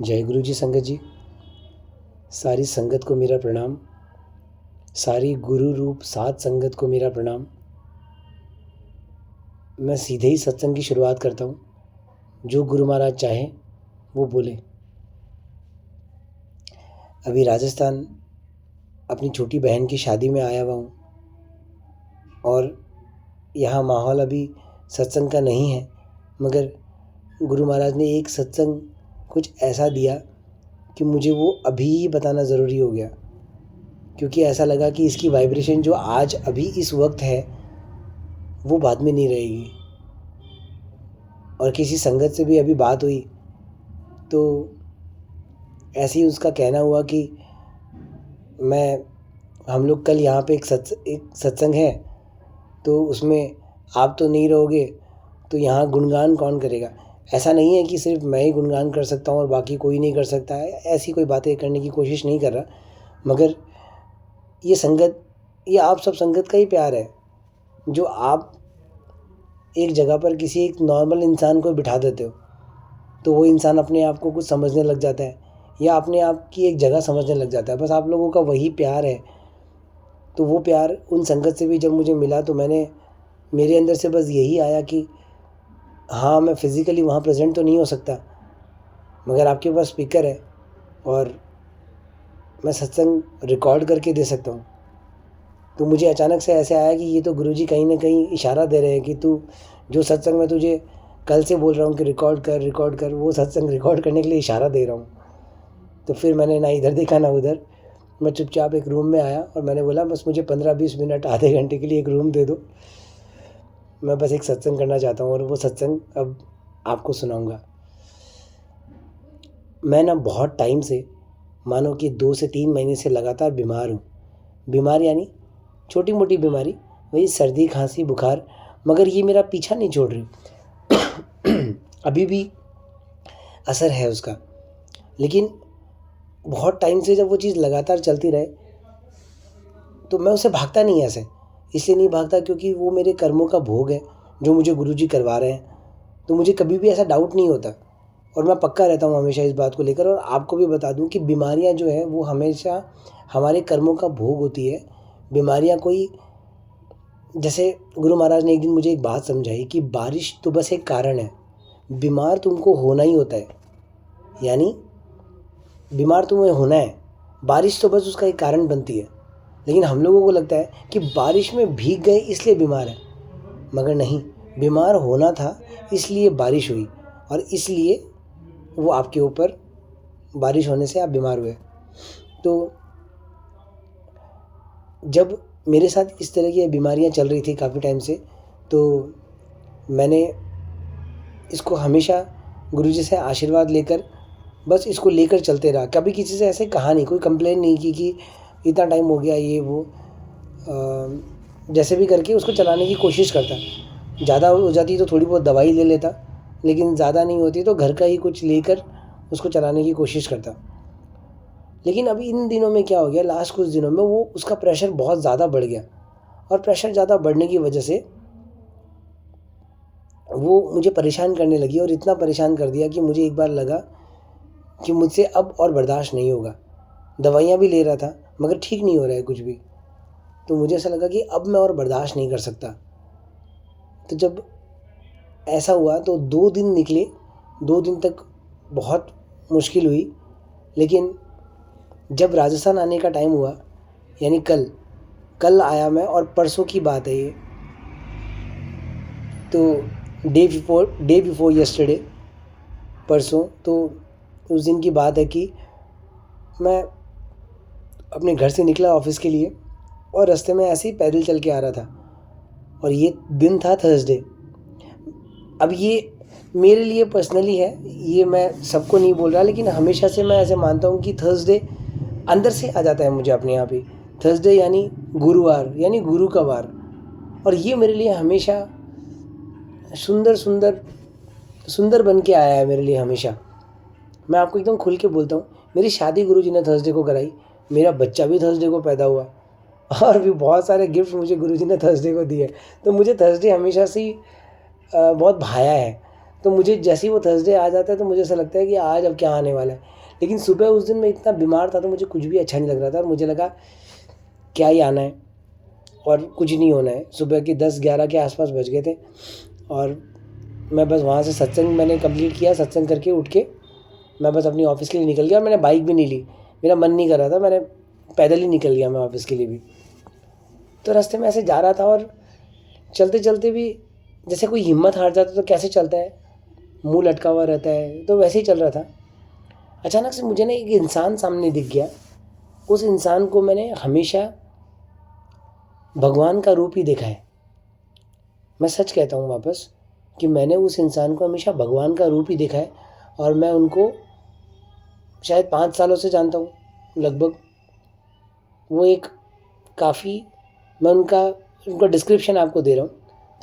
जय गुरु जी संगत जी। सारी संगत को मेरा प्रणाम। सारी गुरु रूप सात संगत को मेरा प्रणाम। मैं सीधे ही सत्संग की शुरुआत करता हूँ। जो गुरु महाराज चाहे वो बोले। अभी राजस्थान अपनी छोटी बहन की शादी में आया हुआ हूँ और यहाँ माहौल अभी सत्संग का नहीं है, मगर गुरु महाराज ने एक सत्संग कुछ ऐसा दिया कि मुझे वो अभी बताना ज़रूरी हो गया, क्योंकि ऐसा लगा कि इसकी वाइब्रेशन जो आज अभी इस वक्त है वो बाद में नहीं रहेगी। और किसी संगत से भी अभी बात हुई तो ऐसे ही उसका कहना हुआ कि हम लोग कल यहाँ पे एक सत्संग है, तो उसमें आप तो नहीं रहोगे तो यहाँ गुणगान कौन करेगा। ऐसा नहीं है कि सिर्फ मैं ही गुणगान कर सकता हूँ और बाकी कोई नहीं कर सकता है, ऐसी कोई बातें करने की कोशिश नहीं कर रहा, मगर ये संगत, ये आप सब संगत का ही प्यार है। जो आप एक जगह पर किसी एक नॉर्मल इंसान को बिठा देते हो तो वो इंसान अपने आप को कुछ समझने लग जाता है या अपने आप की एक जगह समझने लग जाता है। बस आप लोगों का वही प्यार है। तो वो प्यार उन संगत से भी जब मुझे मिला तो मेरे अंदर से बस यही आया कि हाँ, मैं फ़िज़िकली वहाँ प्रेजेंट तो नहीं हो सकता, मगर आपके पास स्पीकर है और मैं सत्संग रिकॉर्ड करके दे सकता हूँ। तो मुझे अचानक से ऐसे आया कि ये तो गुरुजी कहीं ना कहीं इशारा दे रहे हैं कि तू जो सत्संग में तुझे कल से बोल रहा हूँ कि रिकॉर्ड कर, वो सत्संग रिकॉर्ड करने के लिए इशारा दे रहा हूँ। तो फिर मैंने ना इधर देखा ना उधर, मैं चुपचाप एक रूम में आया और मैंने बोला बस मुझे 15-20 मिनट आधे घंटे के लिए एक रूम दे दो, मैं बस एक सत्संग करना चाहता हूँ और वो सत्संग अब आपको सुनाऊँगा। मैं ना बहुत टाइम से, मानो कि 2 से 3 महीने से लगातार बीमार हूँ। बीमार यानी छोटी मोटी बीमारी, वही सर्दी खांसी बुखार, मगर ये मेरा पीछा नहीं छोड़ रही। अभी भी असर है उसका, लेकिन बहुत टाइम से जब वो चीज़ लगातार चलती रहे तो मैं उससे भागता नहीं। ऐसे इसलिए नहीं भागता क्योंकि वो मेरे कर्मों का भोग है जो मुझे गुरुजी करवा रहे हैं। तो मुझे कभी भी ऐसा डाउट नहीं होता और मैं पक्का रहता हूँ हमेशा इस बात को लेकर। और आपको भी बता दूँ कि बीमारियाँ जो है वो हमेशा हमारे कर्मों का भोग होती है। बीमारियाँ कोई, जैसे गुरु महाराज ने एक दिन मुझे एक बात समझाई कि बारिश तो बस एक कारण है, बीमार तुमको होना ही होता है। यानी बीमार तुम्हें होना है, बारिश तो बस उसका एक कारण बनती है। लेकिन हम लोगों को लगता है कि बारिश में भीग गए इसलिए बीमार है, मगर नहीं, बीमार होना था इसलिए बारिश हुई और इसलिए वो आपके ऊपर, बारिश होने से आप बीमार हुए। तो जब मेरे साथ इस तरह की बीमारियां चल रही थी काफ़ी टाइम से, तो मैंने इसको हमेशा गुरुजी से आशीर्वाद लेकर बस इसको लेकर चलते रहा। कभी किसी से ऐसे कहा नहीं, कोई कंप्लेन नहीं की कि इतना टाइम हो गया ये वो, जैसे भी करके उसको चलाने की कोशिश करता। ज़्यादा हो जाती तो थोड़ी बहुत दवाई ले लेता, लेकिन ज़्यादा नहीं होती तो घर का ही कुछ लेकर उसको चलाने की कोशिश करता। लेकिन अभी इन दिनों में क्या हो गया, लास्ट कुछ दिनों में वो उसका प्रेशर बहुत ज़्यादा बढ़ गया और प्रेशर ज़्यादा बढ़ने की वजह से वो मुझे परेशान करने लगी और इतना परेशान कर दिया कि मुझे एक बार लगा कि मुझसे अब और बर्दाश्त नहीं होगा। दवाइयाँ भी ले रहा था मगर ठीक नहीं हो रहा है कुछ भी। तो मुझे ऐसा लगा कि अब मैं और बर्दाश्त नहीं कर सकता। तो जब ऐसा हुआ तो 2 दिन निकले, 2 दिन तक बहुत मुश्किल हुई। लेकिन जब राजस्थान आने का टाइम हुआ, यानी कल आया मैं और परसों की बात है ये, तो डे बिफोर यस्टरडे, परसों, तो उस दिन की बात है कि मैं अपने घर से निकला ऑफिस के लिए और रास्ते में ऐसे ही पैदल चल के आ रहा था और ये दिन था थर्सडे। अब ये मेरे लिए पर्सनली है, ये मैं सबको नहीं बोल रहा, लेकिन हमेशा से मैं ऐसे मानता हूँ कि थर्सडे अंदर से आ जाता है मुझे अपने आप ही। थर्सडे यानी गुरुवार, यानी गुरु का वार, और ये मेरे लिए हमेशा सुंदर बन के आया है मेरे लिए हमेशा। मैं आपको एकदम खुल के बोलता हूँ, मेरी शादी गुरुजी ने थर्सडे को कराई, मेरा बच्चा भी थर्सडे को पैदा हुआ और भी बहुत सारे गिफ्ट मुझे गुरुजी ने थर्सडे को दिए। तो मुझे थर्सडे हमेशा से बहुत भाया है। तो मुझे जैसे ही वो थर्सडे आ जाता है तो मुझे ऐसा लगता है कि आज अब क्या आने वाला है। लेकिन सुबह उस दिन मैं इतना बीमार था तो मुझे कुछ भी अच्छा नहीं लग रहा था और मुझे लगा क्या ही आना है और कुछ नहीं होना है। सुबह के 10-11 के आसपास बज गए थे और मैं बस वहाँ से सत्संग मैंने कंप्लीट किया। सत्संग करके उठ के मैं बस अपनी ऑफ़िस के लिए निकल गया। मैंने बाइक भी नहीं ली, मेरा मन नहीं कर रहा था, मैंने पैदल ही निकल गया मैं ऑफ़िस के लिए भी। तो रास्ते में ऐसे जा रहा था और चलते चलते भी जैसे कोई हिम्मत हार जाता तो कैसे चलता है, मुंह लटका हुआ रहता है, तो वैसे ही चल रहा था। अचानक से मुझे ना एक इंसान सामने दिख गया। उस इंसान को मैंने हमेशा भगवान का रूप ही देखा है। मैं सच कहता हूँ वापस कि मैंने उस इंसान को हमेशा भगवान का रूप ही देखा है और मैं उनको शायद 5 सालों से जानता हूँ लगभग। वो एक काफ़ी, मैं उनका डिस्क्रिप्शन आपको दे रहा हूँ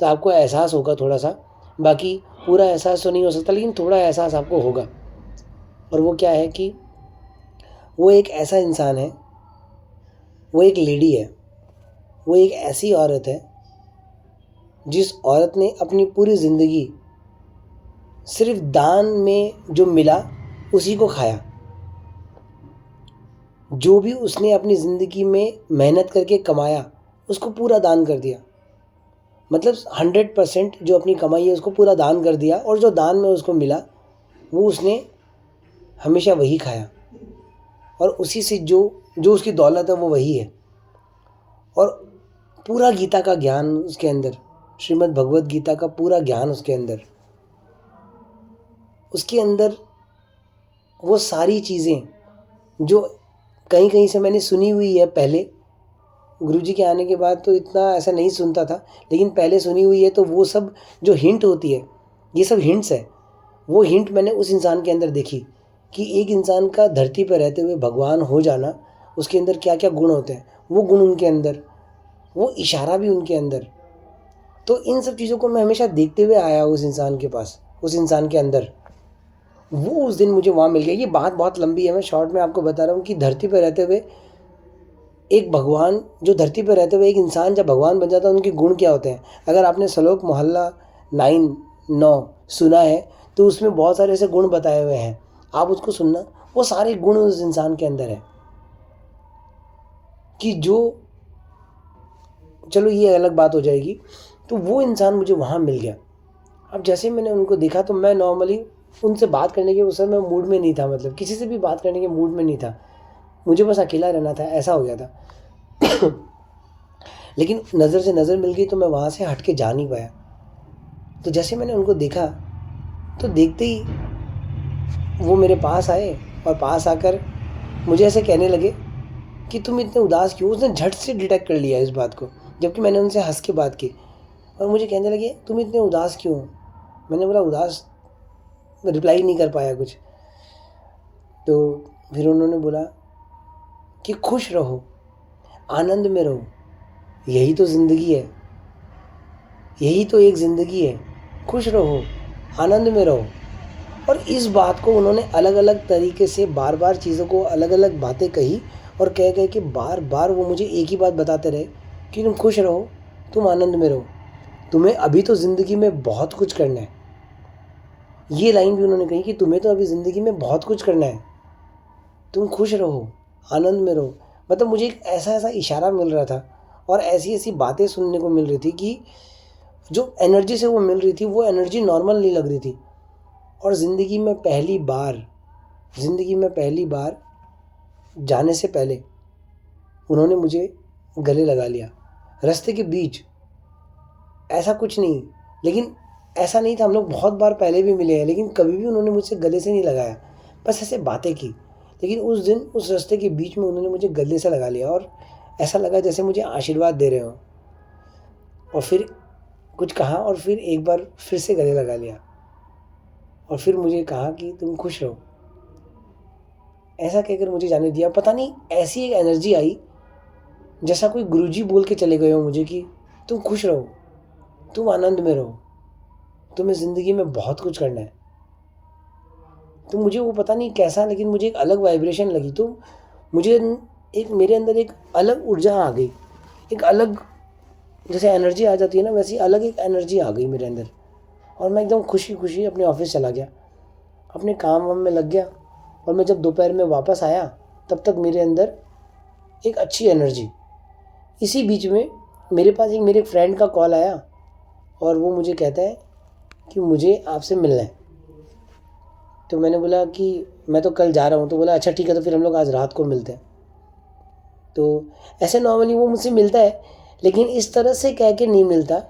तो आपको एहसास होगा थोड़ा सा, बाकी पूरा एहसास तो नहीं हो सकता लेकिन थोड़ा एहसास आपको होगा। और वो क्या है कि वो एक ऐसा इंसान है, वो एक लेडी है, वो एक ऐसी औरत है जिस औरत ने अपनी पूरी ज़िंदगी सिर्फ दान में जो मिला उसी को खाया। जो भी उसने अपनी ज़िंदगी में मेहनत करके कमाया उसको पूरा दान कर दिया। मतलब 100% जो अपनी कमाई है उसको पूरा दान कर दिया और जो दान में उसको मिला वो उसने हमेशा वही खाया और उसी से जो उसकी दौलत है वो वही है। और पूरा गीता का ज्ञान उसके अंदर, श्रीमद् भगवत गीता का पूरा ज्ञान उसके अंदर वो सारी चीज़ें जो कहीं कहीं से मैंने सुनी हुई है पहले। गुरुजी के आने के बाद तो इतना ऐसा नहीं सुनता था लेकिन पहले सुनी हुई है। तो वो सब जो हिंट होती है, ये सब हिंट्स है। वो हिंट मैंने उस इंसान के अंदर देखी कि एक इंसान का धरती पर रहते हुए भगवान हो जाना, उसके अंदर क्या क्या गुण होते हैं, वो गुण उनके अंदर, वो इशारा भी उनके अंदर। तो इन सब चीज़ों को मैं हमेशा देखते हुए आया उस इंसान के पास, उस इंसान के अंदर। वो उस दिन मुझे वहाँ मिल गया। ये बात बहुत लंबी है, मैं शॉर्ट में आपको बता रहा हूँ कि धरती पर रहते हुए एक भगवान, जो धरती पर रहते हुए एक इंसान जब भगवान बन जाता है उनके गुण क्या होते हैं। अगर आपने श्लोक मोहल्ला 9 सुना है तो उसमें बहुत सारे ऐसे गुण बताए हुए हैं, आप उसको सुनना। वो सारे गुण उस इंसान के अंदर है कि जो, चलो ये अलग बात हो जाएगी। तो वो इंसान मुझे वहाँ मिल गया। अब जैसे मैंने उनको देखा तो मैं नॉर्मली उनसे बात करने के उस समय मूड में नहीं था, मतलब किसी से भी बात करने के मूड में नहीं था, मुझे बस अकेला रहना था, ऐसा हो गया था। लेकिन नज़र से नज़र मिल गई तो मैं वहाँ से हट के जा नहीं पाया। तो जैसे मैंने उनको देखा तो देखते ही वो मेरे पास आए और पास आकर मुझे ऐसे कहने लगे कि तुम इतने उदास क्यों। उसने झट से डिटेक्ट कर लिया इस बात को, जबकि मैंने उनसे हंस के बात की। और मुझे कहने लगे तुम इतने उदास क्यों। मैंने बोला उदास, रिप्लाई नहीं कर पाया कुछ। तो फिर उन्होंने बोला कि खुश रहो, आनंद में रहो, यही तो ज़िंदगी है, यही तो एक ज़िंदगी है, खुश रहो, आनंद में रहो। और इस बात को उन्होंने अलग अलग तरीके से बार बार चीज़ों को अलग अलग बातें कही और कह कह के बार बार वो मुझे एक ही बात बताते रहे कि तुम खुश रहो, तुम आनंद में रहो, तुम्हें अभी तो ज़िंदगी में बहुत कुछ करना है। ये लाइन भी उन्होंने कही कि तुम्हें तो अभी ज़िंदगी में बहुत कुछ करना है, तुम खुश रहो, आनंद में रहो। मतलब मुझे एक ऐसा ऐसा इशारा मिल रहा था और ऐसी ऐसी बातें सुनने को मिल रही थी कि जो एनर्जी से वो मिल रही थी वो एनर्जी नॉर्मल नहीं लग रही थी। और ज़िंदगी में पहली बार जाने से पहले उन्होंने मुझे गले लगा लिया रास्ते के बीच। ऐसा कुछ नहीं, लेकिन ऐसा नहीं था, हम लोग बहुत बार पहले भी मिले हैं लेकिन कभी भी उन्होंने मुझसे गले से नहीं लगाया, बस ऐसे बातें की। लेकिन उस दिन उस रास्ते के बीच में उन्होंने मुझे गले से लगा लिया और ऐसा लगा जैसे मुझे आशीर्वाद दे रहे हो। और फिर कुछ कहा और फिर एक बार फिर से गले लगा लिया और फिर मुझे कहा कि तुम खुश रहो। ऐसा कहकर मुझे जाने दिया। पता नहीं ऐसी एक एनर्जी आई जैसा कोई गुरुजी बोल के चले गए हो मुझे कि तुम खुश रहो, तुम आनंद में रहो, तुम्हें ज़िंदगी में बहुत कुछ करना है। तो मुझे वो पता नहीं कैसा, लेकिन मुझे एक अलग वाइब्रेशन लगी। तो मुझे एक मेरे अंदर एक अलग ऊर्जा आ गई, एक अलग जैसे एनर्जी आ जाती है ना, वैसी अलग एक एनर्जी आ गई मेरे अंदर। और मैं एकदम खुशी खुशी अपने ऑफिस चला गया, अपने काम वाम में लग गया। और मैं जब दोपहर में वापस आया तब तक मेरे अंदर एक अच्छी एनर्जी। इसी बीच में मेरे पास मेरे फ्रेंड का कॉल आया और वो मुझे कहता है कि मुझे आपसे मिलना है। तो मैंने बोला कि मैं तो कल जा रहा हूँ। तो बोला अच्छा ठीक है, तो फिर हम लोग आज रात को मिलते हैं। तो ऐसे नॉर्मली वो मुझसे मिलता है, लेकिन इस तरह से कह के नहीं मिलता।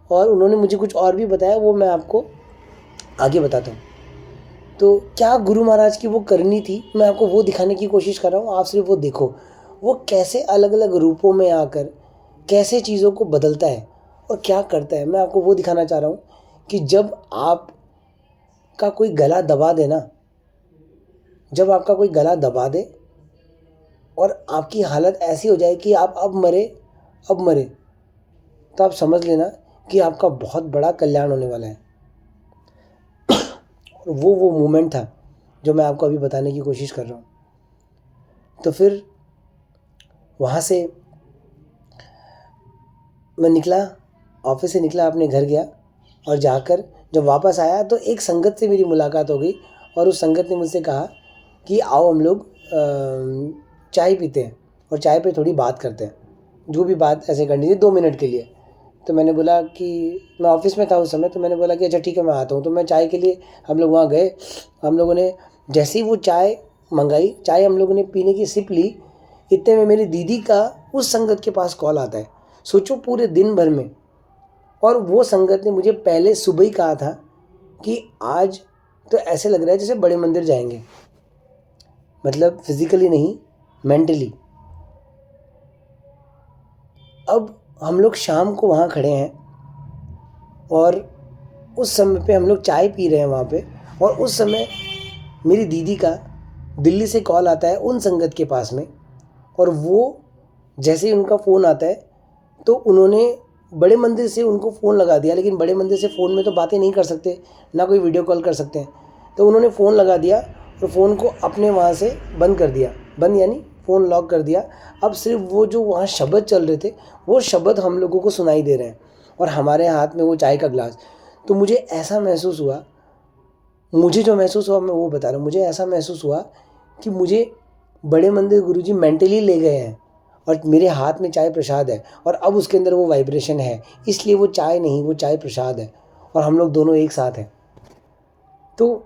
और उन्होंने मुझे कुछ और भी बताया, वो मैं आपको आगे बताता हूँ। तो क्या गुरु महाराज की वो करनी थी, मैं आपको वो दिखाने की कोशिश कर रहा हूँ। आप सिर्फ वो देखो, वो कैसे अलग अलग रूपों में आकर कैसे चीज़ों को बदलता है और क्या करता है। मैं आपको वो दिखाना चाह रहा हूँ कि जब आपका कोई गला दबा दे ना, जब आपका कोई गला दबा दे और आपकी हालत ऐसी हो जाए कि आप अब मरे, तो आप समझ लेना कि आपका बहुत बड़ा कल्याण होने वाला है। और वो मोमेंट था जो मैं आपको अभी बताने की कोशिश कर रहा हूँ। तो फिर वहाँ से मैं निकला, ऑफिस से निकला, अपने घर गया। और जाकर जब वापस आया तो एक संगत से मेरी मुलाकात हो गई। और उस संगत ने मुझसे कहा कि आओ हम लोग चाय पीते हैं और चाय पे थोड़ी बात करते हैं, जो भी बात ऐसे करनी थी 2 मिनट के लिए। तो मैंने बोला कि मैं ऑफिस में था उस समय, तो मैंने बोला कि अच्छा ठीक है मैं आता हूँ। तो मैं चाय के लिए हम लोग वहाँ गए। हम लोगों ने जैसे ही वो चाय मंगाई, चाय हम लोगों ने पीने की सिप ली, इतने में मेरी दीदी का उस संगत के पास कॉल आता है। सोचो पूरे दिन भर में। और वो संगत ने मुझे पहले सुबह ही कहा था कि आज तो ऐसे लग रहा है जैसे बड़े मंदिर जाएंगे, मतलब फिजिकली नहीं, मेंटली। अब हम लोग शाम को वहाँ खड़े हैं और उस समय पे हम लोग चाय पी रहे हैं वहाँ पे। और उस समय मेरी दीदी का दिल्ली से कॉल आता है उन संगत के पास में। और वो जैसे ही उनका फ़ोन आता है तो उन्होंने बड़े मंदिर से उनको फ़ोन लगा दिया, लेकिन बड़े मंदिर से फ़ोन में तो बातें नहीं कर सकते, ना कोई वीडियो कॉल कर सकते हैं। तो उन्होंने फ़ोन लगा दिया और फ़ोन को अपने वहाँ से बंद कर दिया, बंद यानी फ़ोन लॉक कर दिया। अब सिर्फ वो जो वहाँ शब्द चल रहे थे वो शब्द हम लोगों को सुनाई दे रहे हैं और हमारे हाथ में वो चाय का गिलास। तो मुझे ऐसा महसूस हुआ, मुझे जो महसूस हुआ मैं वो बता रहा हूँ। मुझे ऐसा महसूस हुआ कि मुझे बड़े मंदिर गुरुजी मेंटली ले गए हैं और मेरे हाथ में चाय प्रसाद है और अब उसके अंदर वो वाइब्रेशन है, इसलिए वो चाय नहीं, वो चाय प्रसाद है और हम लोग दोनों एक साथ हैं। तो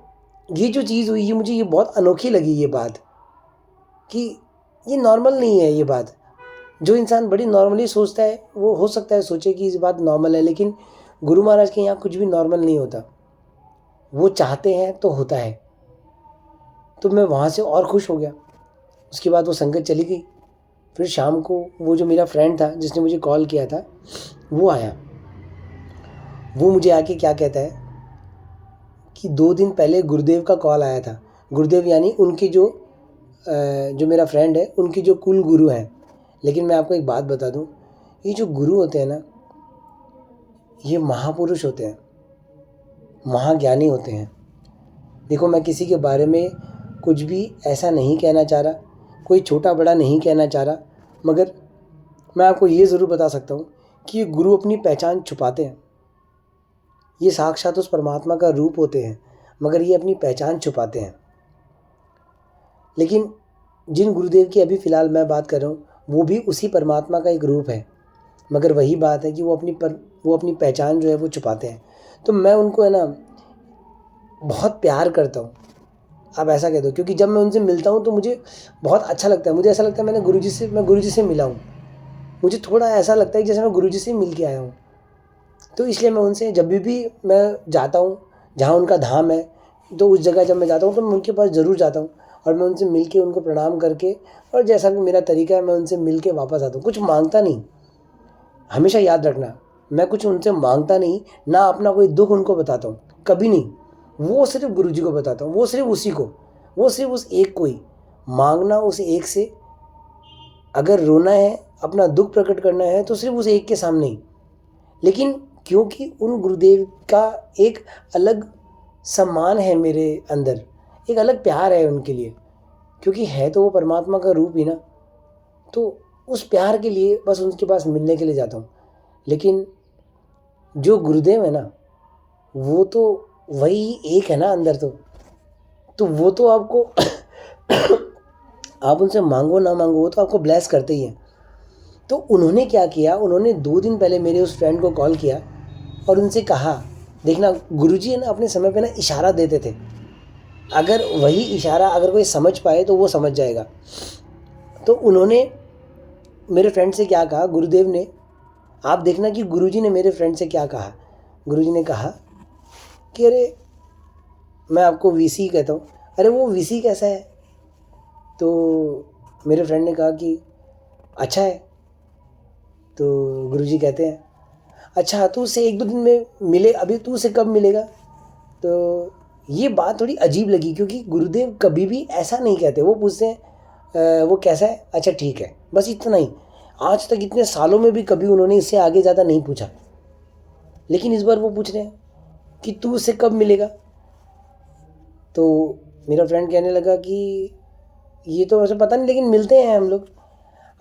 ये जो चीज़ हुई, ये मुझे ये बहुत अनोखी लगी ये बात, कि ये नॉर्मल नहीं है। ये बात जो इंसान बड़ी नॉर्मली सोचता है वो हो सकता है सोचे कि इस बात नॉर्मल है, लेकिन गुरु महाराज के यहाँ कुछ भी नॉर्मल नहीं होता। वो चाहते हैं तो होता है। तो मैं वहाँ से और खुश हो गया। उसके बाद वो संगत चली गई। फिर शाम को वो जो मेरा फ्रेंड था जिसने मुझे कॉल किया था वो आया। वो मुझे आके क्या कहता है कि 2 दिन पहले गुरुदेव का कॉल आया था। गुरुदेव यानी उनके जो मेरा फ्रेंड है उनके जो कुल गुरु हैं। लेकिन मैं आपको एक बात बता दूं, ये जो गुरु होते हैं ना, ये महापुरुष होते हैं, महाज्ञानी होते हैं। देखो मैं किसी के बारे में कुछ भी ऐसा नहीं कहना चाह रहा, कोई छोटा बड़ा नहीं कहना चाह रहा, मगर मैं आपको ये ज़रूर बता सकता हूँ कि ये गुरु अपनी पहचान छुपाते हैं। ये साक्षात उस परमात्मा का रूप होते हैं, मगर ये अपनी पहचान छुपाते हैं। लेकिन जिन गुरुदेव की अभी फ़िलहाल मैं बात कर रहा हूँ वो भी उसी परमात्मा का एक रूप है, मगर वही बात है कि वो अपनी पहचान जो है वो छुपाते हैं। तो मैं उनको है ना बहुत प्यार करता हूँ, आप ऐसा कह दो, क्योंकि जब मैं उनसे मिलता हूँ तो मुझे बहुत अच्छा लगता है। मुझे ऐसा लगता है मैं गुरुजी से मिला हूँ। मुझे थोड़ा ऐसा लगता है जैसे मैं गुरुजी से मिल के आया हूँ। तो इसलिए मैं उनसे जब भी मैं जाता हूँ जहाँ उनका धाम है, तो उस जगह जब मैं जाता हूँ तो मैं उनके पास ज़रूर जाता हूँ और मैं उनसे मिल के उनको प्रणाम करके, और जैसा भी मेरा तरीका है मैं उनसे मिल के वापस आता हूँ। कुछ मांगता नहीं, हमेशा याद रखना, मैं कुछ उनसे मांगता नहीं, ना अपना कोई दुख उनको बताता हूँ, कभी नहीं। वो सिर्फ गुरुजी को बताता हूँ, वो सिर्फ उसी को, वो सिर्फ उस एक को ही मांगना, उस एक से। अगर रोना है, अपना दुख प्रकट करना है तो सिर्फ उस एक के सामने ही। लेकिन क्योंकि उन गुरुदेव का एक अलग सम्मान है मेरे अंदर, एक अलग प्यार है उनके लिए, क्योंकि है तो वो परमात्मा का रूप ही ना। तो उस प्यार के लिए बस उनके पास मिलने के लिए जाता हूँ। लेकिन जो गुरुदेव है ना, वो तो वही एक है ना अंदर। तो वो तो आपको आप उनसे मांगो ना मांगो वो तो आपको ब्लेस करते ही हैं। तो उन्होंने क्या किया, उन्होंने 2 दिन पहले मेरे उस फ्रेंड को कॉल किया और उनसे कहा, देखना गुरुजी है ना अपने समय पे ना इशारा देते थे, अगर वही इशारा अगर कोई समझ पाए तो वो समझ जाएगा। तो उन्होंने मेरे फ्रेंड से क्या कहा, गुरुदेव ने, आप देखना कि गुरुजी ने मेरे फ्रेंड से क्या कहा। गुरुजी ने कहा कि अरे मैं आपको वीसी कहता हूँ, अरे वो वीसी कैसा है। तो मेरे फ्रेंड ने कहा कि अच्छा है। तो गुरुजी कहते हैं, अच्छा तो उससे 1-2 दिन में मिले, अभी तू उससे कब मिलेगा। तो ये बात थोड़ी अजीब लगी, क्योंकि गुरुदेव कभी भी ऐसा नहीं कहते। वो पूछते हैं वो कैसा है, अच्छा ठीक है, बस इतना ही। आज तक इतने सालों में भी कभी उन्होंने इससे आगे ज़्यादा नहीं पूछा। लेकिन इस बार वो पूछ रहे हैं कि तू उससे कब मिलेगा। तो मेरा फ्रेंड कहने लगा कि ये तो वैसे पता नहीं, लेकिन मिलते हैं हम लोग।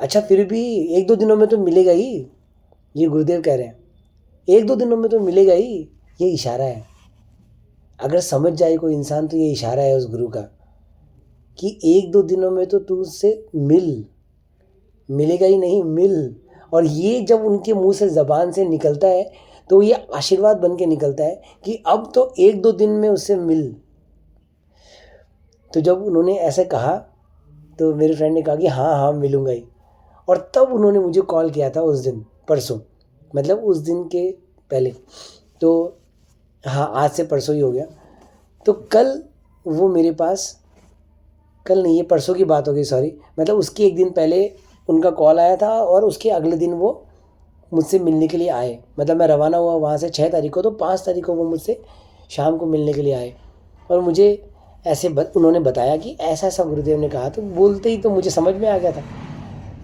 अच्छा फिर भी 1-2 दिनों में तो मिलेगा ही, ये गुरुदेव कह रहे हैं, 1-2 दिनों में तो मिलेगा ही। ये इशारा है, अगर समझ जाए कोई इंसान तो ये इशारा है उस गुरु का कि 1-2 दिनों में तो तू उससे मिलेगा ही नहीं, मिल। और ये जब उनके मुंह से ज़बान से निकलता है तो ये आशीर्वाद बन के निकलता है कि अब तो 1-2 दिन में उससे मिल। तो जब उन्होंने ऐसे कहा तो मेरे फ्रेंड ने कहा कि हाँ हाँ मिलूँगा ही। और तब उन्होंने मुझे कॉल किया था उस दिन, परसों, मतलब उस दिन के पहले। तो हाँ आज से परसों ही हो गया। तो कल वो मेरे पास, कल नहीं ये परसों की बात हो गई, सॉरी, मतलब उसके 1 दिन पहले उनका कॉल आया था और उसके अगले दिन वो मुझसे मिलने के लिए आए। मतलब मैं रवाना हुआ वहाँ से 6 तारीख को, तो 5 तारीख को वो मुझसे शाम को मिलने के लिए आए। और मुझे ऐसे उन्होंने बताया कि ऐसा ऐसा गुरुदेव ने कहा। तो बोलते ही तो मुझे समझ में आ गया था।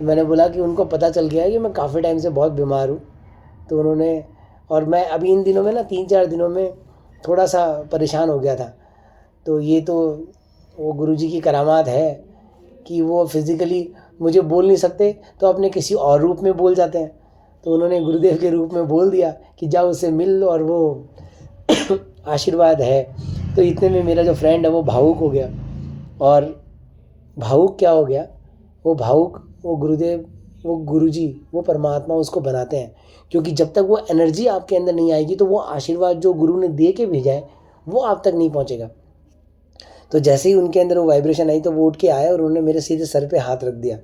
मैंने बोला कि उनको पता चल गया है कि मैं काफ़ी टाइम से बहुत बीमार हूँ। तो उन्होंने, और मैं अभी इन दिनों में ना 3-4 दिनों में थोड़ा सा परेशान हो गया था। तो ये तो वो गुरुजी की करामात है कि वो फिज़िकली मुझे बोल नहीं सकते तो अपने किसी और रूप में बोल जाते हैं। तो उन्होंने गुरुदेव के रूप में बोल दिया कि जाओ उससे मिल लो, और वो आशीर्वाद है। तो इतने में मेरा जो फ्रेंड है वो भावुक हो गया। और भावुक क्या हो गया, वो भावुक, वो गुरुदेव, वो गुरुजी, वो परमात्मा उसको बनाते हैं। क्योंकि जब तक वो एनर्जी आपके अंदर नहीं आएगी तो वो आशीर्वाद जो गुरु ने दे के भेजा है वो आप तक नहीं पहुंचेगा। तो जैसे ही उनके अंदर वो वाइब्रेशन आई तो वो उठ के आए और उन्होंने मेरे सीधे सर पे हाथ रख दिया।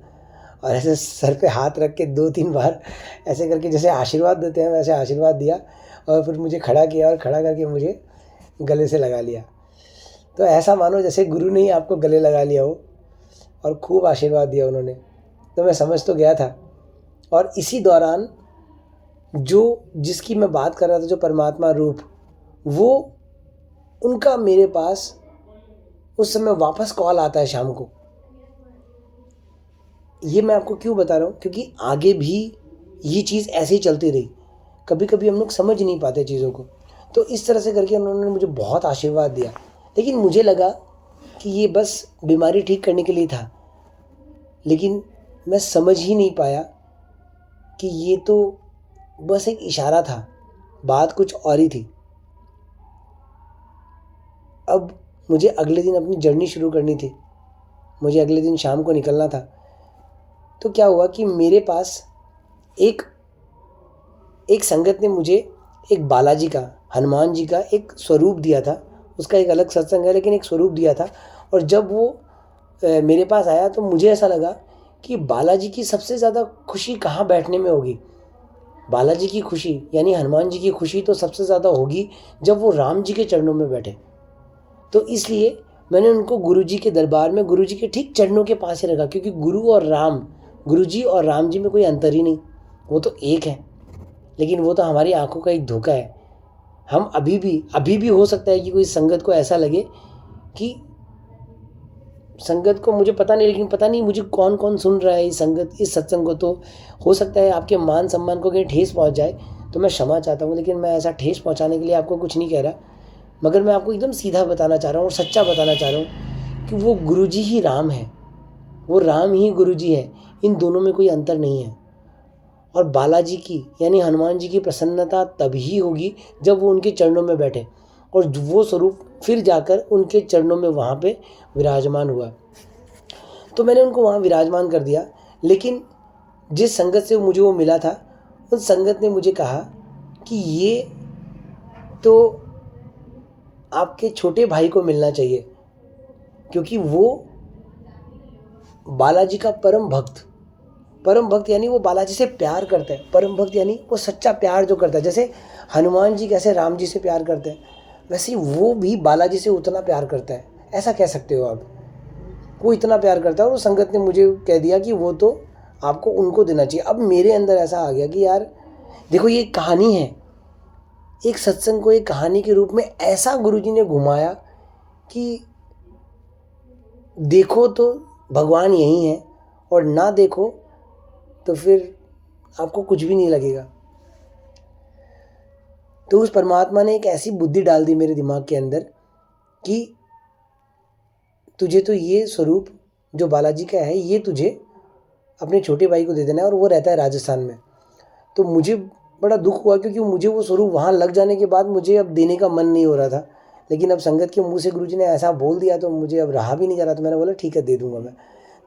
और ऐसे सर पे हाथ रख के 2-3 बार ऐसे करके जैसे आशीर्वाद देते हैं वैसे आशीर्वाद दिया। और फिर मुझे खड़ा किया और खड़ा करके मुझे गले से लगा लिया। तो ऐसा मानो जैसे गुरु ने ही आपको गले लगा लिया हो, और खूब आशीर्वाद दिया उन्होंने। तो मैं समझ तो गया था। और इसी दौरान जो जिसकी मैं बात कर रहा था, जो परमात्मा रूप, वो उनका मेरे पास उस समय वापस कॉल आता है शाम को। ये मैं आपको क्यों बता रहा हूँ, क्योंकि आगे भी ये चीज़ ऐसे ही चलती रही। कभी कभी हम लोग समझ नहीं पाते चीज़ों को। तो इस तरह से करके उन्होंने मुझे बहुत आशीर्वाद दिया। लेकिन मुझे लगा कि ये बस बीमारी ठीक करने के लिए था। लेकिन मैं समझ ही नहीं पाया कि ये तो बस एक इशारा था, बात कुछ और ही थी। अब मुझे अगले दिन अपनी जर्नी शुरू करनी थी, मुझे अगले दिन शाम को निकलना था। तो क्या हुआ कि मेरे पास एक संगत ने मुझे एक बालाजी का, हनुमान जी का एक स्वरूप दिया था। उसका एक अलग सत्संग है, लेकिन एक स्वरूप दिया था। और जब वो मेरे पास आया तो मुझे ऐसा लगा कि बालाजी की सबसे ज़्यादा खुशी कहाँ बैठने में होगी। बालाजी की खुशी यानी हनुमान जी की खुशी तो सबसे ज़्यादा होगी जब वो राम जी के चरणों में बैठे। तो इसलिए मैंने उनको गुरु जी के दरबार में, गुरु जी के ठीक चरणों के पास ही रखा। क्योंकि गुरु और राम, गुरु जी और राम जी में कोई अंतर ही नहीं, वो तो एक है। लेकिन वो तो हमारी आंखों का एक धोखा है। हम अभी भी हो सकता है कि कोई संगत को ऐसा लगे कि संगत को, मुझे पता नहीं, लेकिन पता नहीं मुझे कौन कौन सुन रहा है इस संगत, इस सत्संग को। तो हो सकता है आपके मान सम्मान को कहीं ठेस पहुंच जाए, तो मैं क्षमा चाहता हूँ। लेकिन मैं ऐसा ठेस पहुंचाने के लिए आपको कुछ नहीं कह रहा, मगर मैं आपको एकदम सीधा बताना चाह रहा हूँ और सच्चा बताना चाह रहा हूँ कि वो गुरुजी ही राम है, वो राम ही गुरुजी है। इन दोनों में कोई अंतर नहीं है। और बालाजी की यानी हनुमान जी की प्रसन्नता तभी होगी जब वो उनके चरणों में बैठे। और वो स्वरूप फिर जाकर उनके चरणों में वहाँ पे विराजमान हुआ। तो मैंने उनको वहाँ विराजमान कर दिया। लेकिन जिस संगत से मुझे वो मिला था, उस संगत ने मुझे कहा कि ये तो आपके छोटे भाई को मिलना चाहिए, क्योंकि वो बालाजी का परम भक्त यानी वो बालाजी से प्यार करता है। परम भक्त यानी वो सच्चा प्यार जो करता है। जैसे हनुमान जी कैसे राम जी से प्यार करते हैं, वैसे ही वो भी बालाजी से उतना प्यार करता है, ऐसा कह सकते हो आप। वो इतना प्यार करता है। और उस संगत ने मुझे कह दिया कि वो तो आपको उनको देना चाहिए। अब मेरे अंदर ऐसा आ गया कि यार देखो, ये कहानी है, एक सत्संग को एक कहानी के रूप में ऐसा गुरुजी ने घुमाया कि देखो तो भगवान यही है, और ना देखो तो फिर आपको कुछ भी नहीं लगेगा। तो उस परमात्मा ने एक ऐसी बुद्धि डाल दी मेरे दिमाग के अंदर कि तुझे तो ये स्वरूप जो बालाजी का है, ये तुझे अपने छोटे भाई को दे देना है, और वो रहता है राजस्थान में। तो मुझे बड़ा दुख हुआ, क्योंकि मुझे वो स्वरूप वहाँ लग जाने के बाद मुझे अब देने का मन नहीं हो रहा था। लेकिन अब संगत के मुंह से गुरुजी ने ऐसा बोल दिया तो मुझे अब रहा भी नहीं जा रहा। तो मैंने बोला ठीक है, दे दूंगा मैं।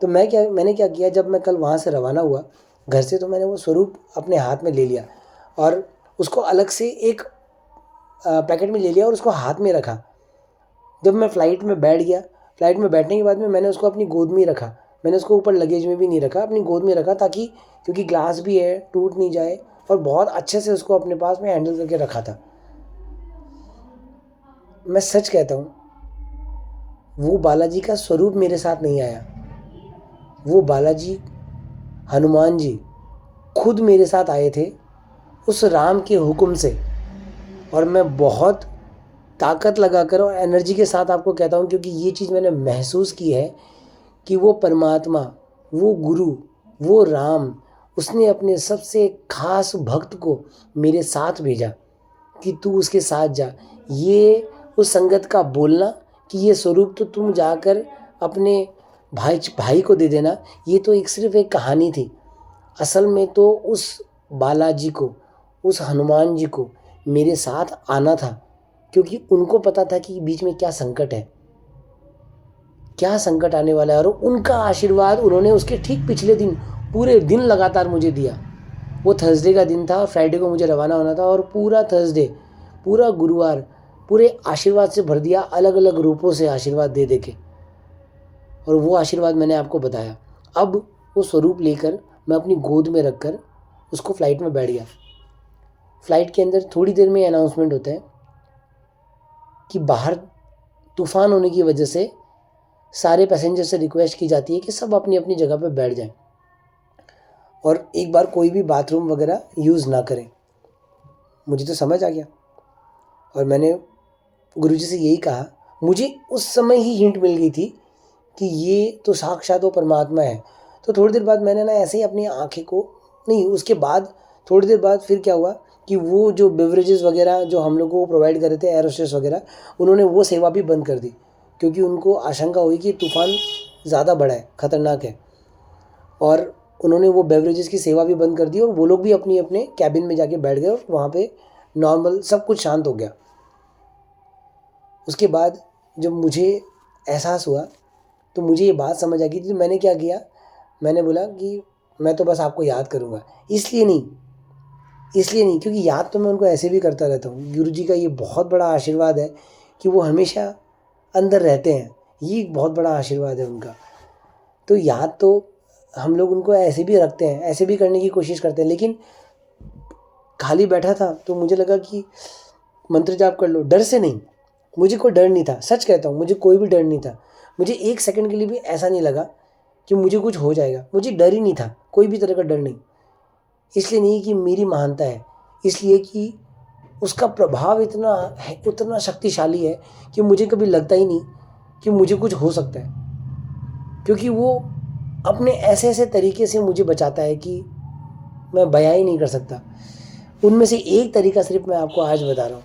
तो मैंने क्या किया, जब मैं कल वहाँ से रवाना हुआ घर से, तो मैंने वो स्वरूप अपने हाथ में ले लिया और उसको अलग से एक पैकेट में ले लिया और उसको हाथ में रखा। जब मैं फ़्लाइट में बैठ गया, फ़्लाइट में बैठने के बाद में मैंने उसको अपनी गोद में ही रखा। मैंने उसको ऊपर लगेज में भी नहीं रखा, अपनी गोद में रखा, ताकि क्योंकि ग्लास भी है, टूट नहीं जाए, और बहुत अच्छे से उसको अपने पास में हैंडल करके रखा था। मैं सच कहता हूँ, वो बालाजी का स्वरूप मेरे साथ नहीं आया। वो बालाजी, हनुमान जी खुद मेरे साथ आए थे उस राम के हुक्म से। और मैं बहुत ताकत लगाकर और एनर्जी के साथ आपको कहता हूँ, क्योंकि ये चीज़ मैंने महसूस की है कि वो परमात्मा, वो गुरु, वो राम, उसने अपने सबसे खास भक्त को मेरे साथ भेजा कि तू उसके साथ जा। ये उस संगत का बोलना कि ये स्वरूप तो तुम जाकर अपने भाई को दे देना, ये तो सिर्फ एक कहानी थी। असल में तो उस बालाजी को, उस हनुमान जी को मेरे साथ आना था, क्योंकि उनको पता था कि बीच में क्या संकट है, क्या संकट आने वाला है। और उनका आशीर्वाद उन्होंने उसके ठीक पिछले दिन, पूरे दिन लगातार मुझे दिया। वो थर्सडे का दिन था और फ्राइडे को मुझे रवाना होना था, और पूरा थर्सडे, पूरा गुरुवार पूरे आशीर्वाद से भर दिया, अलग अलग रूपों से आशीर्वाद दे दे के। और वो आशीर्वाद मैंने आपको बताया। अब वो स्वरूप लेकर मैं अपनी गोद में रखकर उसको फ़्लाइट में बैठ गया। फ़्लाइट के अंदर थोड़ी देर में अनाउंसमेंट होता है कि बाहर तूफ़ान होने की वजह से सारे पैसेंजर से रिक्वेस्ट की जाती है कि सब अपनी अपनी जगह पर बैठ जाएं और एक बार कोई भी बाथरूम वगैरह यूज़ ना करें। मुझे तो समझ आ गया और मैंने गुरुजी से यही कहा। मुझे उस समय ही हिंट मिल गई थी कि ये तो साक्षात वो परमात्मा है। तो थोड़ी देर बाद मैंने ना ऐसे ही अपनी आँखें को, नहीं उसके बाद थोड़ी देर बाद फिर क्या हुआ कि वो जो बेवरेजेस वगैरह जो हम लोग को प्रोवाइड कर रहे थे, एरोस्टेस वगैरह, उन्होंने वो सेवा भी बंद कर दी, क्योंकि उनको आशंका हुई कि तूफ़ान ज़्यादा बड़ा है, ख़तरनाक है। और उन्होंने वो बेवरेजेस की सेवा भी बंद कर दी और वो लोग भी अपनी अपने कैबिन में जाके बैठ गए और वहाँ पे नॉर्मल सब कुछ शांत हो गया। उसके बाद जब मुझे एहसास हुआ तो मुझे ये बात समझ आ गई थी। तो मैंने क्या किया, मैंने बोला कि मैं तो बस आपको याद करूँगा। इसलिए नहीं क्योंकि याद तो मैं उनको ऐसे भी करता रहता हूँ। गुरुजी का ये बहुत बड़ा आशीर्वाद है कि वो हमेशा अंदर रहते हैं, ये एक बहुत बड़ा आशीर्वाद है उनका। तो याद तो हम लोग उनको ऐसे भी रखते हैं, ऐसे भी करने की कोशिश करते हैं। लेकिन खाली बैठा था तो मुझे लगा कि मंत्र जाप कर लो, डर से नहीं। मुझे कोई डर नहीं था, सच कहता हूँ, मुझे कोई भी डर नहीं था। मुझे एक सेकंड के लिए भी ऐसा नहीं लगा कि मुझे कुछ हो जाएगा। मुझे डर ही नहीं था, कोई भी तरह का डर नहीं। इसलिए नहीं कि मेरी महानता है, इसलिए कि उसका प्रभाव इतना है, उतना शक्तिशाली है कि मुझे कभी लगता ही नहीं कि मुझे कुछ हो सकता है, क्योंकि वो अपने ऐसे ऐसे तरीके से मुझे बचाता है कि मैं बयां ही नहीं कर सकता। उनमें से एक तरीका सिर्फ मैं आपको आज बता रहा हूँ।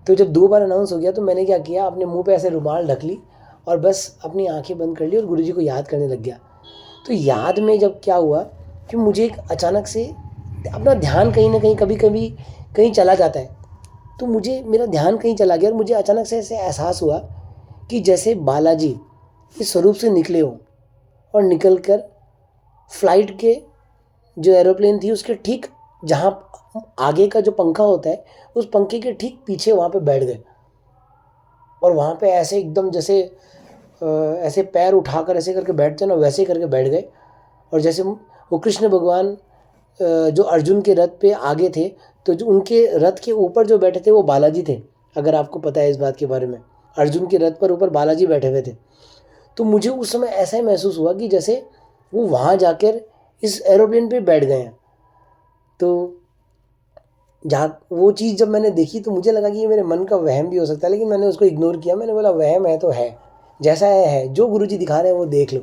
तो जब 2 बार अनाउंस हो गया तो मैंने क्या किया, अपने मुंह पे ऐसे रुमाल ढक ली और बस अपनी आंखें बंद कर ली और गुरुजी को याद करने लग गया। तो याद में जब क्या हुआ कि मुझे एक अचानक से अपना ध्यान कहीं ना कहीं कभी कभी कहीं चला जाता है। तो मुझे मेरा ध्यान कहीं चला गया और मुझे अचानक से ऐसे एहसास हुआ कि जैसे बालाजी इस स्वरूप से निकले हों और निकल कर फ्लाइट के जो एरोप्लेन थी उसके ठीक जहाँ आगे का जो पंखा होता है उस पंखे के ठीक पीछे वहाँ पे बैठ गए और वहाँ पे ऐसे एकदम जैसे ऐसे पैर उठाकर ऐसे करके बैठते ना वैसे करके बैठ गए। और जैसे वो कृष्ण भगवान जो अर्जुन के रथ पे आगे थे, तो जो उनके रथ के ऊपर जो बैठे थे वो बालाजी थे, अगर आपको पता है इस बात के बारे में। अर्जुन के रथ पर ऊपर बालाजी बैठे हुए थे। तो मुझे उस समय ऐसा ही महसूस हुआ कि जैसे वो वहाँ जाकर इस एरोप्लेन पे बैठ गए हैं। तो जहाँ वो चीज़ जब मैंने देखी तो मुझे लगा कि ये मेरे मन का वहम भी हो सकता है, लेकिन मैंने उसको इग्नोर किया। मैंने बोला वहम है तो है, जैसा है, जो गुरुजी दिखा रहे हैं वो देख लो।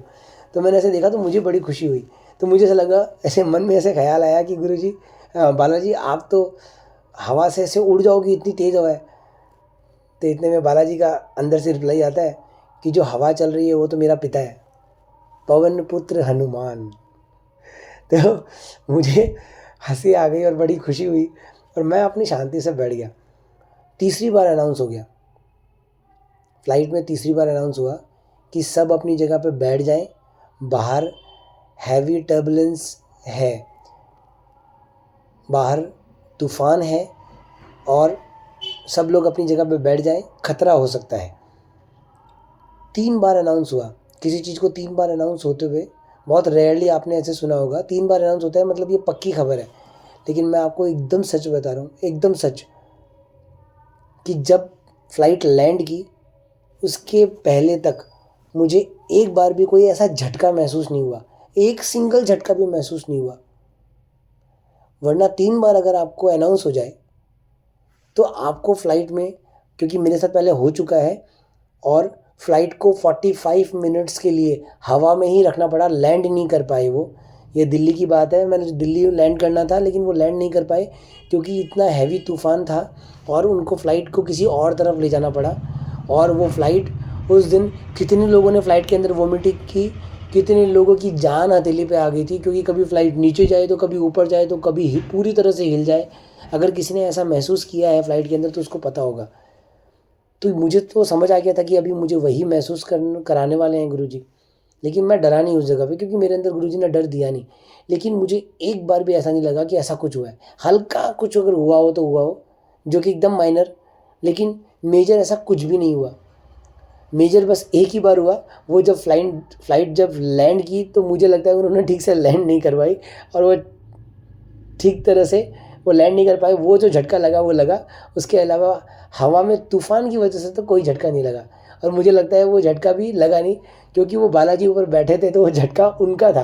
तो मैंने ऐसे देखा तो मुझे बड़ी खुशी हुई। तो मुझे ऐसा लगा, ऐसे मन में ऐसे ख्याल आया कि गुरुजी बालाजी आप तो हवा से ऐसे उड़ जाओगी, इतनी तेज़ हवा है। तो इतने में बालाजी का अंदर से रिप्लाई आता है कि जो हवा चल रही है वो तो मेरा पिता है, पवन पुत्र हनुमान। तो मुझे हंसी आ गई और बड़ी खुशी हुई और मैं अपनी शांति से बैठ गया। तीसरी बार अनाउंस हो गया, फ्लाइट में तीसरी बार अनाउंस हुआ कि सब अपनी जगह पे बैठ जाएं, बाहर हैवी टर्बुलेंस है, बाहर तूफ़ान है और सब लोग अपनी जगह पे बैठ जाएं, खतरा हो सकता है। 3 बार अनाउंस हुआ। किसी चीज़ को 3 बार अनाउंस होते हुए, बहुत रेयरली आपने ऐसे सुना होगा 3 बार अनाउंस होता है मतलब ये पक्की खबर है। लेकिन मैं आपको एकदम सच बता रहा हूँ, एकदम सच, कि जब फ्लाइट लैंड की उसके पहले तक मुझे एक बार भी कोई ऐसा झटका महसूस नहीं हुआ, एक सिंगल झटका भी महसूस नहीं हुआ। वरना 3 बार अगर आपको अनाउंस हो जाए तो आपको फ्लाइट में, क्योंकि मेरे साथ पहले हो चुका है, और फ्लाइट को 45 मिनट्स के लिए हवा में ही रखना पड़ा, लैंड नहीं कर पाए वो। ये दिल्ली की बात है, मैंने दिल्ली लैंड करना था लेकिन वो लैंड नहीं कर पाए क्योंकि इतना हैवी तूफ़ान था और उनको फ़्लाइट को किसी और तरफ ले जाना पड़ा। और वो फ़्लाइट उस दिन कितने लोगों ने फ़्लाइट के अंदर वोमिटिंग की, कितने लोगों की जान हथेली पे आ गई थी, क्योंकि कभी फ़्लाइट नीचे जाए तो कभी ऊपर जाए तो कभी पूरी तरह से हिल जाए। अगर किसी ने ऐसा महसूस किया है फ़्लाइट के अंदर तो उसको पता होगा। तो मुझे तो समझ आ गया था कि अभी मुझे वही महसूस कराने वाले हैं गुरुजी। लेकिन मैं डरा नहीं उस जगह पे, क्योंकि मेरे अंदर गुरुजी ने डर दिया नहीं। लेकिन मुझे एक बार भी ऐसा नहीं लगा कि ऐसा कुछ हुआ है। हल्का कुछ अगर हुआ हो तो हुआ हो, जो कि एकदम माइनर, लेकिन मेजर ऐसा कुछ भी नहीं हुआ। मेजर बस एक ही बार हुआ, वो जब फ्लाइट जब लैंड की तो मुझे लगता है उन्होंने ठीक से लैंड नहीं करवाई और वो ठीक तरह से वो लैंड नहीं कर पाए। वो जो झटका लगा वो लगा, उसके अलावा हवा में तूफ़ान की वजह से तो कोई झटका नहीं लगा। और मुझे लगता है वो झटका भी लगा नहीं, क्योंकि वो बालाजी ऊपर बैठे थे तो वो झटका उनका था।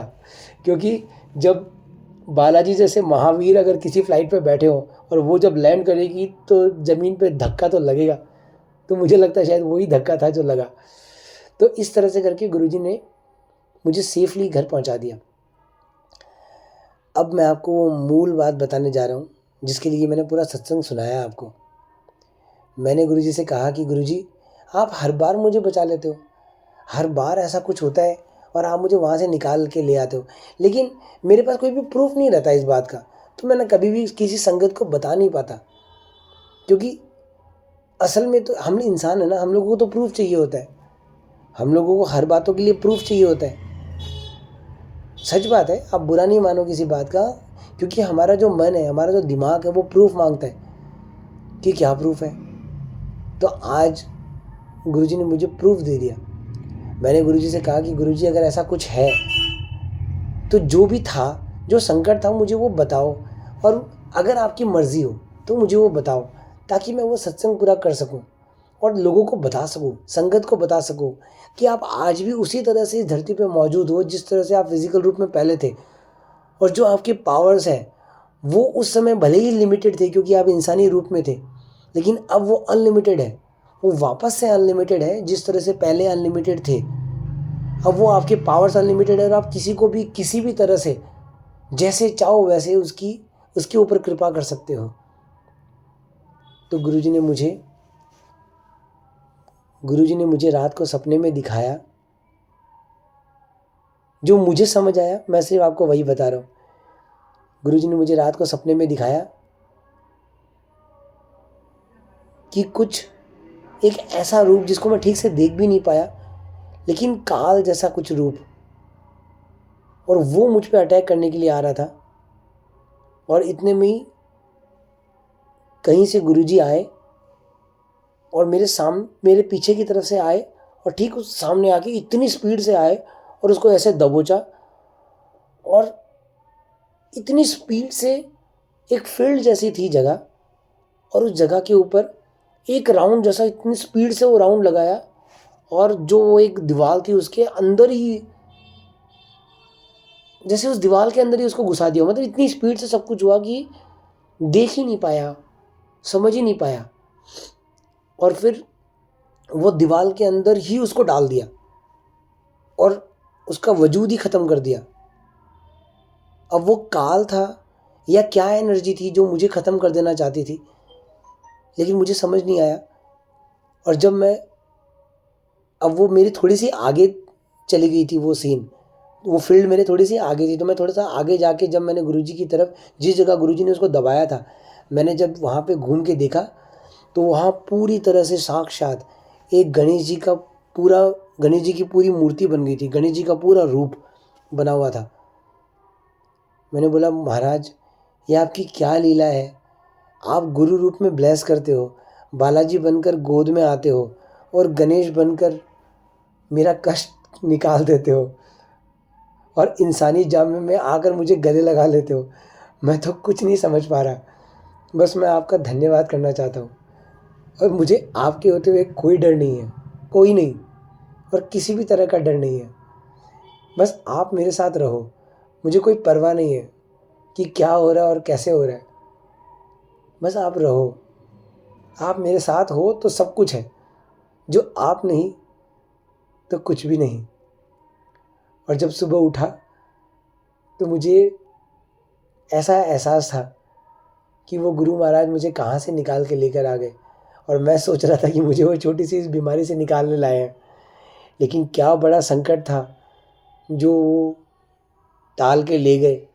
क्योंकि जब बालाजी जैसे महावीर अगर किसी फ्लाइट पे बैठे हों और वो जब लैंड करेगी तो ज़मीन पे धक्का तो लगेगा। तो मुझे लगता है शायद वही धक्का था जो लगा। तो इस तरह से करके गुरुजी ने मुझे सेफली घर पहुंचा दिया। अब मैं आपको वो मूल बात बताने जा रहा हूँ जिसके लिए मैंने पूरा सत्संग सुनाया आपको। मैंने गुरुजी से कहा कि गुरुजी आप हर बार मुझे बचा लेते हो, हर बार ऐसा कुछ होता है और आप मुझे वहाँ से निकाल के ले आते हो, लेकिन मेरे पास कोई भी प्रूफ नहीं रहता इस बात का। तो मैंने कभी भी किसी संगत को बता नहीं पाता, क्योंकि असल में तो हम इंसान है ना, हम लोगों को तो प्रूफ चाहिए होता है। हम लोगों को हर बातों के लिए प्रूफ चाहिए होता है। सच बात है, आप बुरा नहीं मानो किसी बात का, क्योंकि हमारा जो मन है, हमारा जो दिमाग है वो प्रूफ मांगता है कि क्या प्रूफ है। तो आज गुरुजी ने मुझे प्रूफ दे दिया। मैंने गुरुजी से कहा कि गुरुजी अगर ऐसा कुछ है तो जो भी था, जो संकट था, मुझे वो बताओ, और अगर आपकी मर्ज़ी हो तो मुझे वो बताओ, ताकि मैं वो सत्संग पूरा कर सकूं और लोगों को बता सकूं, संगत को बता सकूं कि आप आज भी उसी तरह से इस धरती पे मौजूद हो जिस तरह से आप फिजिकल रूप में पहले थे। और जो आपके पावर्स हैं वो उस समय भले ही लिमिटेड थे क्योंकि आप इंसानी रूप में थे, लेकिन अब वो अनलिमिटेड है। वो वापस से अनलिमिटेड है, जिस तरह से पहले अनलिमिटेड थे अब वो आपके पावर्स अनलिमिटेड है और आप किसी को भी किसी भी तरह से जैसे चाहो वैसे उसके ऊपर कृपा कर सकते हो। तो गुरुजी ने मुझे रात को सपने में दिखाया, जो मुझे समझ आया मैं सिर्फ आपको वही बता रहा हूँ। गुरुजी ने मुझे रात को सपने में दिखाया कि कुछ एक ऐसा रूप जिसको मैं ठीक से देख भी नहीं पाया, लेकिन काल जैसा कुछ रूप, और वो मुझ पे अटैक करने के लिए आ रहा था। और इतने में ही कहीं से गुरुजी आए और मेरे पीछे की तरफ से आए और ठीक उस सामने आके इतनी स्पीड से आए और उसको ऐसे दबोचा, और इतनी स्पीड से एक फील्ड जैसी थी जगह, और उस जगह के ऊपर एक राउंड जैसा इतनी स्पीड से वो राउंड लगाया, और जो वो एक दीवार थी उसके अंदर ही, जैसे उस दीवार के अंदर ही उसको घुसा दिया। मतलब इतनी स्पीड से सब कुछ हुआ कि देख ही नहीं पाया, समझ ही नहीं पाया, और फिर वो दीवार के अंदर ही उसको डाल दिया और उसका वजूद ही ख़त्म कर दिया। अब वो काल था या क्या एनर्जी थी जो मुझे ख़त्म कर देना चाहती थी, लेकिन मुझे समझ नहीं आया। और जब अब वो मेरी थोड़ी सी आगे चली गई थी, वो सीन, वो फील्ड मेरे थोड़ी सी आगे थी, तो मैं थोड़ा सा आगे जाके जब मैंने गुरुजी की तरफ, जिस जगह गुरुजी ने उसको दबाया था, मैंने जब वहाँ पे घूम के देखा, तो वहाँ पूरी तरह से साक्षात एक गणेश जी की पूरी मूर्ति बन गई थी, गणेश जी का पूरा रूप बना हुआ था। मैंने बोला, महाराज ये आपकी क्या लीला है, आप गुरु रूप में ब्लेस करते हो, बालाजी बनकर गोद में आते हो, और गणेश बनकर मेरा कष्ट निकाल देते हो, और इंसानी जाम में आकर मुझे गले लगा लेते हो। मैं तो कुछ नहीं समझ पा रहा, बस मैं आपका धन्यवाद करना चाहता हूँ। और मुझे आपके होते हुए कोई डर नहीं है, कोई नहीं, और किसी भी तरह का डर नहीं है। बस आप मेरे साथ रहो, मुझे कोई परवाह नहीं है कि क्या हो रहा है और कैसे हो रहा है। बस आप रहो, आप मेरे साथ हो तो सब कुछ है, जो आप नहीं तो कुछ भी नहीं। और जब सुबह उठा तो मुझे ऐसा एहसास था कि वो गुरु महाराज मुझे कहाँ से निकाल के लेकर आ गए, और मैं सोच रहा था कि मुझे वो छोटी सी इस बीमारी से निकालने लाए हैं। लेकिन क्या बड़ा संकट था जो वो टाल के ले गए।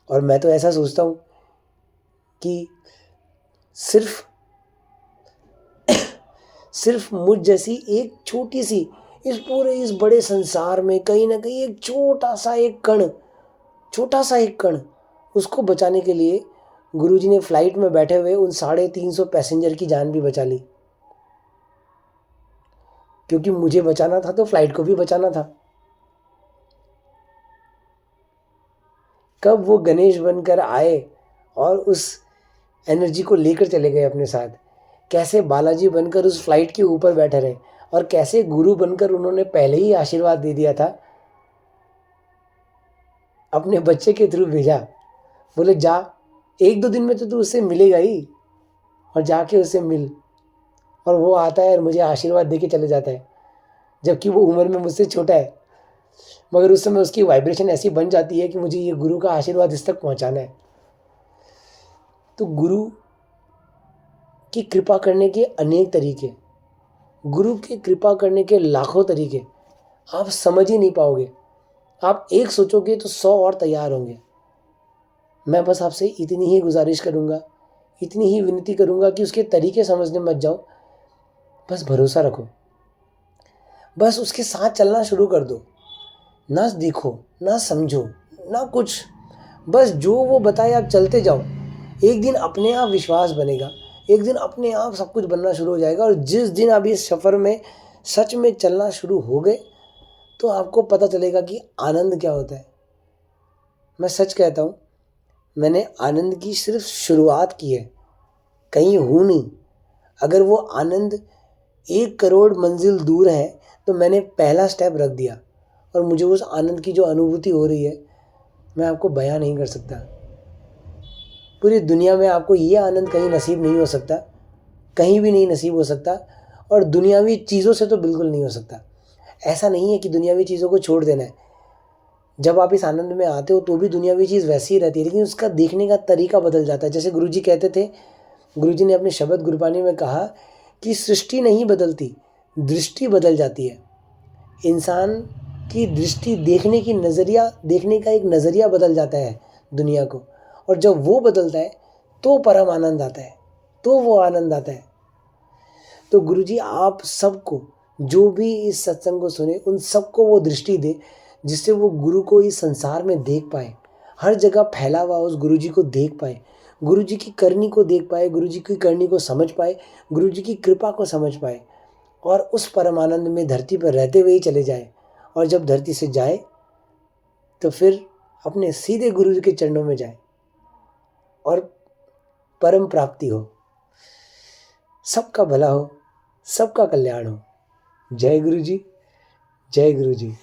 और मैं तो ऐसा सोचता हूँ कि सिर्फ मुझ जैसी एक छोटी सी, इस बड़े संसार में कहीं ना कहीं एक छोटा सा एक कण, उसको बचाने के लिए गुरुजी ने फ्लाइट में बैठे हुए उन 350 पैसेंजर की जान भी बचा ली। क्योंकि मुझे बचाना था तो फ्लाइट को भी बचाना था। कब वो गणेश बनकर आए और उस एनर्जी को लेकर चले गए अपने साथ, कैसे बालाजी बनकर उस फ्लाइट के ऊपर बैठे रहे, और कैसे गुरु बनकर उन्होंने पहले ही आशीर्वाद दे दिया था, अपने बच्चे के थ्रू भेजा। बोले जा, 1-2 दिन में तो तू उससे मिलेगा ही, और जाके उससे मिल। और वो आता है और मुझे आशीर्वाद दे के चले जाता है, जबकि वो उम्र में मुझसे छोटा है, मगर उस समय उसकी वाइब्रेशन ऐसी बन जाती है कि मुझे ये गुरु का आशीर्वाद इस तक पहुंचाना है। तो गुरु की कृपा करने के अनेक तरीके, गुरु की कृपा करने के लाखों तरीके, आप समझ ही नहीं पाओगे। आप एक सोचोगे तो 100 और तैयार होंगे। मैं बस आपसे इतनी ही गुजारिश करूँगा, इतनी ही विनती करूँगा कि उसके तरीके समझने मत जाओ, बस भरोसा रखो, बस उसके साथ चलना शुरू कर दो। ना देखो, ना समझो, ना कुछ, बस जो वो बताए आप चलते जाओ। एक दिन अपने आप विश्वास बनेगा, एक दिन अपने आप सब कुछ बनना शुरू हो जाएगा। और जिस दिन आप इस सफ़र में सच में चलना शुरू हो गए, तो आपको पता चलेगा कि आनंद क्या होता है। मैं सच कहता हूँ, मैंने आनंद की सिर्फ शुरुआत की है, कहीं हूँ नहीं। अगर वो आनंद 1 करोड़ मंजिल दूर है तो मैंने पहला स्टेप रख दिया, और मुझे उस आनंद की जो अनुभूति हो रही है, मैं आपको बयां नहीं कर सकता। पूरी दुनिया में आपको ये आनंद कहीं नसीब नहीं हो सकता, कहीं भी नहीं नसीब हो सकता, और दुनियावी चीज़ों से तो बिल्कुल नहीं हो सकता। ऐसा नहीं है कि दुनियावी चीज़ों को छोड़ देना है। जब आप इस आनंद में आते हो तो भी दुनियावी चीज़ वैसी ही रहती है, लेकिन उसका देखने का तरीका बदल जाता है। जैसे गुरुजी कहते थे, गुरुजी ने अपने शब्द गुरबानी में कहा कि सृष्टि नहीं बदलती, दृष्टि बदल जाती है। इंसान की दृष्टि, देखने का एक नज़रिया बदल जाता है दुनिया को, और जब वो बदलता है तो परम आनंद आता है, तो वो आनंद आता है। तो गुरुजी आप सबको, जो भी इस सत्संग को सुने, उन सबको वो दृष्टि दे जिससे वो गुरु को इस संसार में देख पाए, हर जगह फैला हुआ उस गुरुजी को देख पाए, गुरुजी की करनी को देख पाए, गुरुजी की करनी को समझ पाए, गुरुजी की कृपा को समझ पाए और उस परमानंद में धरती पर रहते हुए ही चले जाए। और जब धरती से जाए तो फिर अपने सीधे गुरु के चरणों में जाए और परम प्राप्ति हो, सबका भला हो, सबका कल्याण हो। जय गुरु जी, जय गुरु जी।